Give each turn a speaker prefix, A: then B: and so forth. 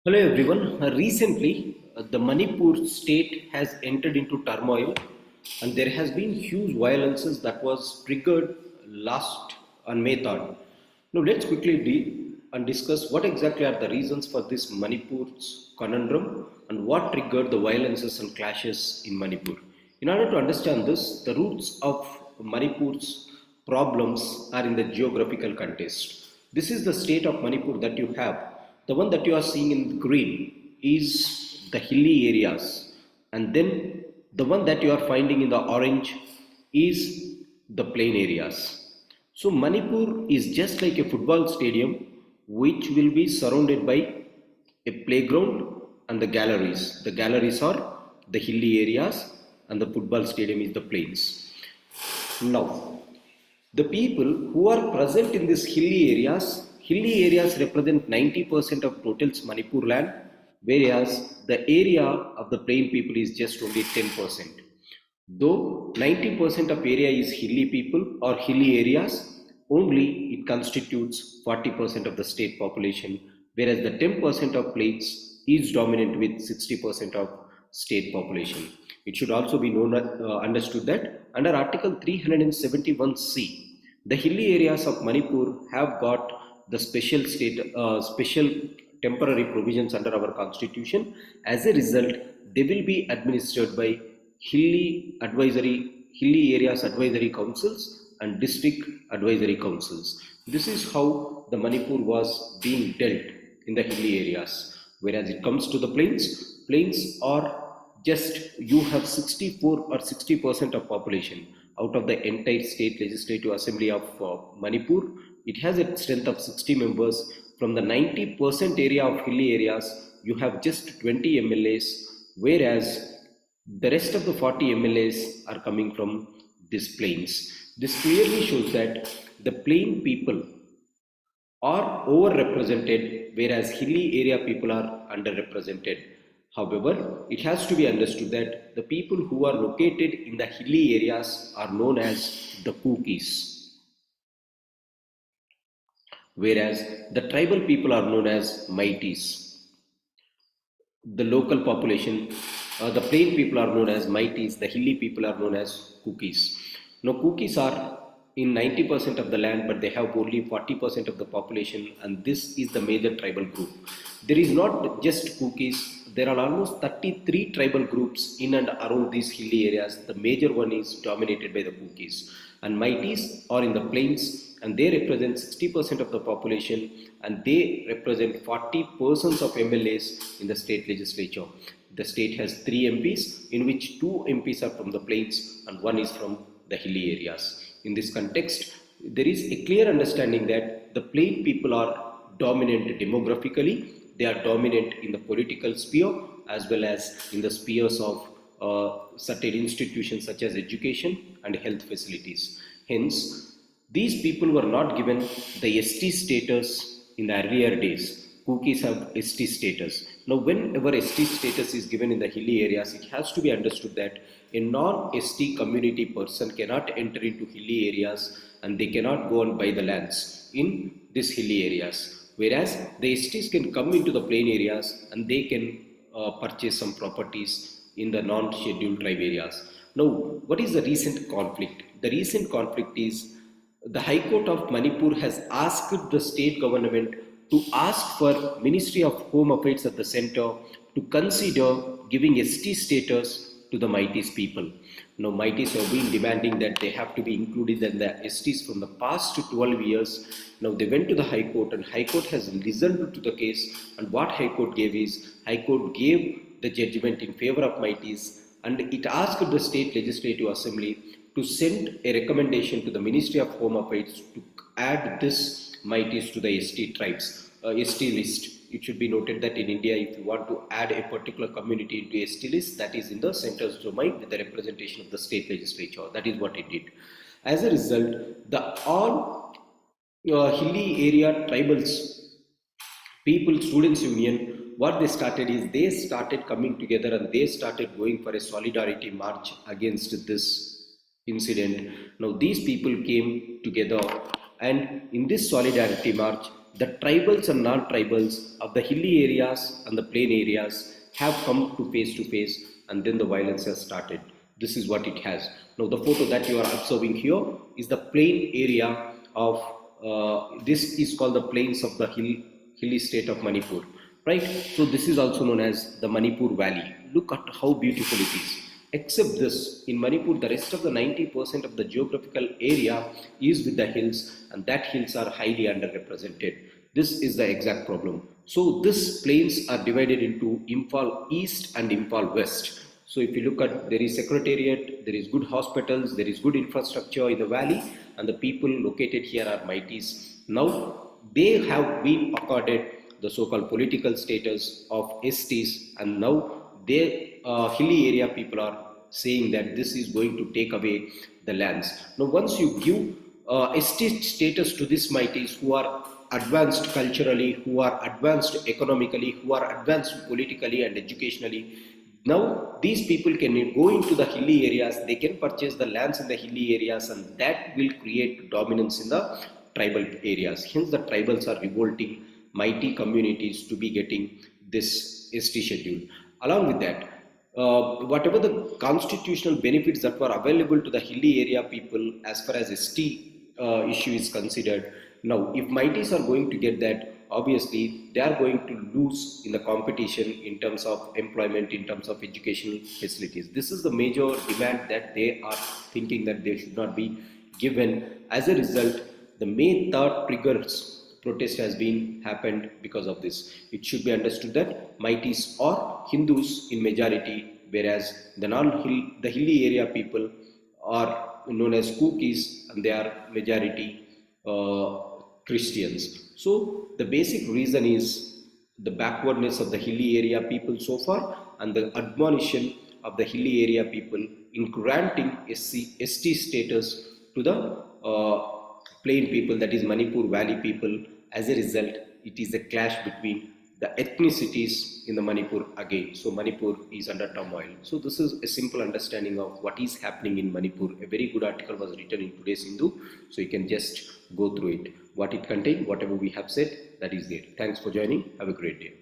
A: Hello everyone. Recently, the Manipur state has entered into turmoil, and there has been huge violences that was triggered last on May 3rd. Now, let's quickly read and discuss what exactly are the reasons for this Manipur's conundrum and what triggered the violences and clashes in Manipur. In order to understand this, the roots of Manipur's problems are in the geographical context. This is the state of Manipur that you have. The one that you are seeing in green is the hilly areas, and then the one that you are finding in the orange is the plain areas. So Manipur is just like a football stadium which will be surrounded by a playground and the galleries. The galleries are the hilly areas and the football stadium is the plains. Now, the people who are present in these hilly areas represent 90% of total Manipur land, whereas the area of the plain people is just only 10%. Though 90% of area is hilly people or hilly areas, only it constitutes 40% of the state population, whereas the 10% of plains is dominant with 60% of state population. It should also be understood that under Article 371C, the hilly areas of Manipur have got the special temporary provisions under our constitution. As a result, they will be administered by hilly areas advisory councils and district advisory councils. This is how the Manipur was being dealt in the hilly areas. Whereas it comes to the plains are just you have 64 or 60% of population out of the entire state legislative assembly of Manipur. It has a strength of 60 members. From the 90% area of hilly areas, you have just 20 MLAs, whereas the rest of the 40 MLAs are coming from these plains. This clearly shows that the plain people are overrepresented, whereas hilly area people are underrepresented. However, it has to be understood that the people who are located in the hilly areas are known as the cookies, whereas the tribal people are known as mighties. The local population, the plain people are known as mighties, the hilly people are known as cookies. Now, cookies are in 90% of the land, but they have only 40% of the population, and this is the major tribal group. There is not just cookies, there are almost 33 tribal groups in and around these hilly areas. The major one is dominated by the cookies, and mighties are in the plains and they represent 60% of the population and they represent 40% of MLAs in the state legislature. The state has 3 MPs, in which 2 MPs are from the plains and 1 is from the hilly areas. In this context, there is a clear understanding that the plain people are dominant demographically, they are dominant in the political sphere as well as in the spheres of certain institutions such as education and health facilities. Hence, these people were not given the ST status in the earlier days. Cookies have ST status. Now, whenever ST status is given in the hilly areas, it has to be understood that a non-ST community person cannot enter into hilly areas and they cannot go and buy the lands in these hilly areas. Whereas the STs can come into the plain areas and they can purchase some properties in the non-scheduled tribe areas. Now, what is the recent conflict? The recent conflict is the High Court of Manipur has asked the state government to ask for Ministry of Home Affairs at the center to consider giving ST status to the Mighties people. Now, Mighties have been demanding that they have to be included in the STs from the past 12 years. Now, they went to the High Court and High Court has listened to the case, and what High Court gave is, High Court gave the judgment in favor of Mighties and it asked the state legislative assembly to send a recommendation to the Ministry of Home Affairs to add this mighties to the ST tribes, ST list. It should be noted that in India, if you want to add a particular community into ST list, that is in the center's domain with the representation of the state legislature. That is what it did. As a result, the all hilly area tribals people students union, what they started is they started coming together and they started going for a solidarity march against this incident. Now these people came together and in this solidarity march the tribals and non-tribals of the hilly areas and the plain areas have come to face, and then the violence has started. This is what it has. Now the photo that you are observing here is the plain area of, this is called the plains of the hilly state of Manipur, right? So this is also known as the Manipur Valley. Look at how beautiful it is. Except this, in Manipur, the rest of the 90% of the geographical area is with the hills, and that hills are highly underrepresented. This is the exact problem. So these plains are divided into Imphal East and Imphal West. So if you look at, there is secretariat, there is good hospitals, there is good infrastructure in the valley, and the people located here are mighties. Now they have been accorded the so-called political status of STs, and now their hilly area people are saying that this is going to take away the lands. Now once you give ST status to these mighties who are advanced culturally, who are advanced economically, who are advanced politically and educationally, now these people can go into the hilly areas, they can purchase the lands in the hilly areas, and that will create dominance in the tribal areas. Hence the tribals are revolting mighty communities to be getting this ST schedule. Along with that, whatever the constitutional benefits that were available to the hilly area people as far as ST issue is considered, now if mighties are going to get that, obviously they are going to lose in the competition in terms of employment, in terms of educational facilities. This is the major demand that they are thinking that they should not be given. As a result, the May 3rd triggers protest has been happened because of this. It should be understood that mighties are Hindus in majority, whereas the the hilly area people are known as cookies, and they are majority Christians. So the basic reason is the backwardness of the hilly area people so far, and the admonition of the hilly area people in granting ST status to the plain people, that is Manipur Valley people. As a result, it is a clash between the ethnicities in the Manipur again. So Manipur is under turmoil. So this is a simple understanding of what is happening in Manipur. A very good article was written in today's Hindu, so you can just go through it. What it contains, whatever we have said, that is there. Thanks for joining. Have a great day.